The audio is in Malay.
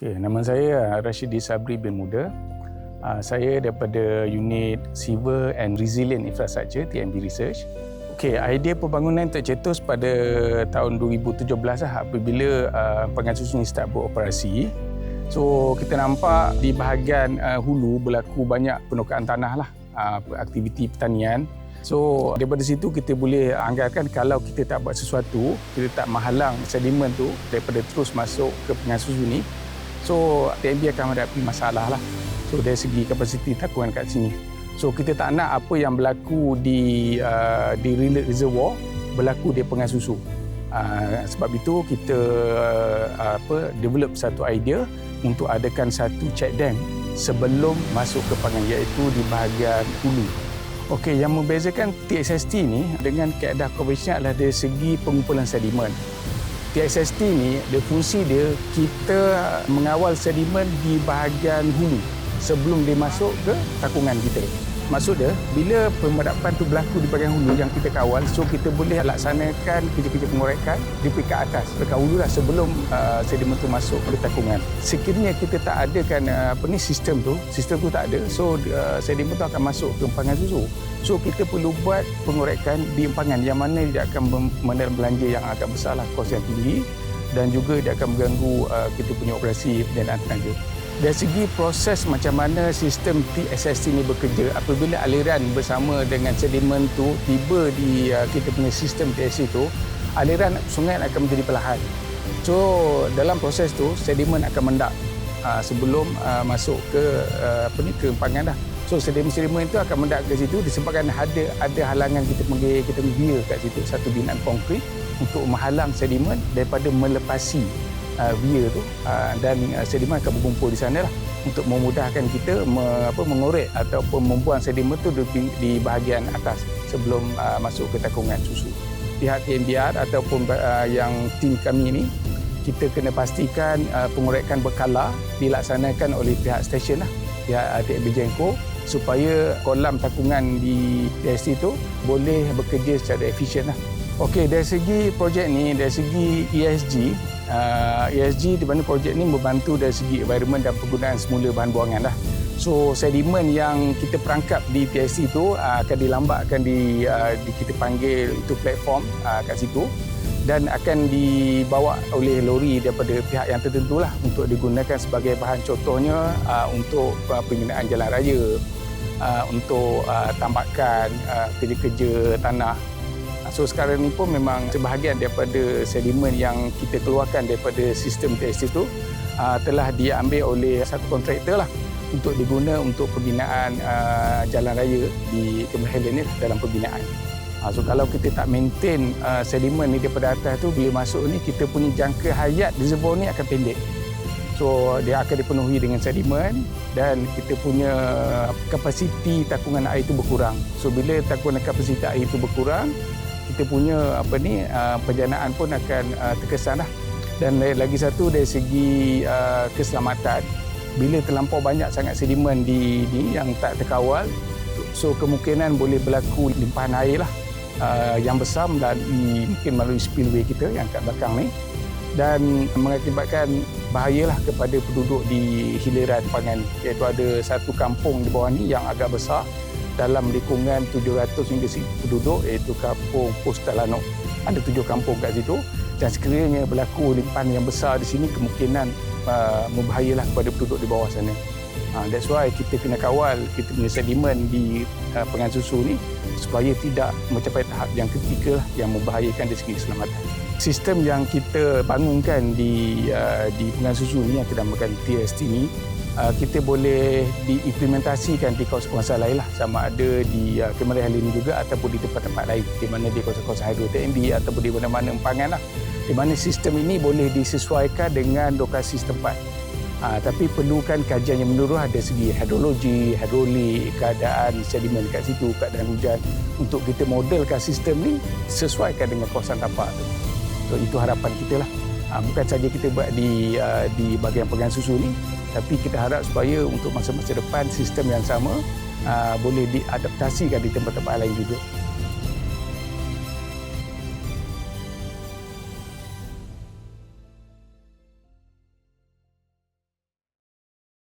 Okey, nama saya Rashidi Sabri bin Muda. Saya daripada unit Civil and Resilient Infrastructure, TMB Research. Okey, idea pembangunan tercetus pada tahun 2017 apabila Perangai Susu ni start beroperasi. So, kita nampak di bahagian hulu berlaku banyak penukaan tanah lah, aktiviti pertanian. So, daripada situ kita boleh anggarkan kalau kita tak buat sesuatu, kita tak menghalang sedimen tu daripada terus masuk ke Perangai Susu ni. So, TMB akan menghadapi masalah lah. So, dari segi kapasiti takungan kat sini. So, kita tak nak apa yang berlaku di reservoir berlaku di Perangai Susu. Sebab itu kita develop satu idea untuk adakan satu check dam sebelum masuk ke Perangai, iaitu di bahagian hulu. Okey, yang membezakan TXST ni dengan kaedah konvensional adalah dari segi pengumpulan sedimen. TXST ni, fungsi dia kita mengawal sedimen di bahagian hulu sebelum dia masuk ke takungan kita. Maksud dia, bila pemadapan tu berlaku di bahagian hulu yang kita kawal, so kita boleh laksanakan kerja-kerja pengorekan di peringkat atas, dekat hulu lah sebelum sedimen tu masuk ke takungan. Sekiranya kita tak adakan sistem tu tak ada, so sedimen tu akan masuk ke Perangai Susu. So kita perlu buat pengorekan di empangan yang mana dia akan menelan belanja yang agak besar lah, kos yang tinggi, dan juga dia akan mengganggu kita punya operasi pendanaan tenaga. Dari segi proses macam mana sistem TXST ini bekerja, apabila aliran bersama dengan sedimen tu tiba di kita punya sistem TXST itu, aliran sungai akan menjadi perlahan. So dalam proses tu sedimen akan mendak sebelum masuk ke ke empangan dah. So sedimen itu akan mendak ke situ disebabkan ada halangan kita menggear kat situ, satu binaan konkrit untuk menghalang sedimen daripada melepasi via tu, dan sedimen akan berkumpul di sana lah untuk memudahkan kita mengorek ataupun membuang sedimen tu di bahagian atas sebelum masuk ke takungan susu. Pihak TMBR ataupun yang tim kami ni, kita kena pastikan pengorekan berkala dilaksanakan oleh pihak stesen lah, pihak TMB Genco, supaya kolam takungan di TXT itu boleh bekerja secara efisien lah. Okey, dari segi projek ni, dari segi ESG di mana projek ni membantu dari segi environment dan penggunaan semula bahan buangan lah. So sedimen yang kita perangkap di TXT itu akan dilambakkan di kita panggil itu platform kat situ, dan akan dibawa oleh lori daripada pihak yang tertentu lah untuk digunakan sebagai bahan, contohnya untuk pembinaan jalan raya, untuk tambakan, kerja-kerja tanah. So sekarang ni pun memang sebahagian daripada sedimen yang kita keluarkan daripada sistem TXT itu telah diambil oleh satu kontraktor lah untuk diguna untuk pembinaan jalan raya di Cameron Highland ni dalam pembinaan. So kalau kita tak maintain sedimen ni daripada atas tu, bila masuk ni kita punya jangka hayat reservoir ni akan pendek. So dia akan dipenuhi dengan sedimen dan kita punya kapasiti takungan air itu berkurang. So bila takungan kapasiti air itu berkurang, kita punya perjanaan pun akan terkesan lah. Dan lagi satu dari segi keselamatan, bila terlampau banyak sangat sedimen di yang tak terkawal, so kemungkinan boleh berlaku limpahan air lah yang besar mungkin melalui spillway kita yang kat belakang ni, dan mengakibatkan bahayalah kepada penduduk di hiliran Perangai, iaitu ada satu kampung di bawah ni yang agak besar dalam lingkungan 700 hingga 1000 penduduk, iaitu kampung Postalano. Ada 7 kampung kat situ, dan sekiranya berlaku limpahan yang besar di sini, kemungkinan membahayalah kepada penduduk di bawah sana. That's why kita kena kawal kita punya sedimen di Perangai Susu ni supaya tidak mencapai tahap yang kritikal yang membahayakan dari segi keselamatan. Sistem yang kita bangunkan di Perangai Susu ni yang kita namakan TXT ni, kita boleh diimplementasikan di kawasan-kawasan lain lah, sama ada di Cameron Highland ini juga ataupun di tempat-tempat lain di mana di kawasan-kawasan hidro TMB ataupun di mana-mana empangan lah, di mana sistem ini boleh disesuaikan dengan lokasi setempat. Tapi perlukan kajian yang menyeluruh dari segi hidrologi, hidrolik, keadaan sedimen kat situ, keadaan hujan, untuk kita modelkan sistem ni sesuaikan dengan kawasan tapak tu. So itu harapan kita lah. Bukan saja kita buat di bahagian Perangai Susu ni, tapi kita harap supaya untuk masa-masa depan sistem yang sama boleh diadaptasikan di tempat-tempat lain juga.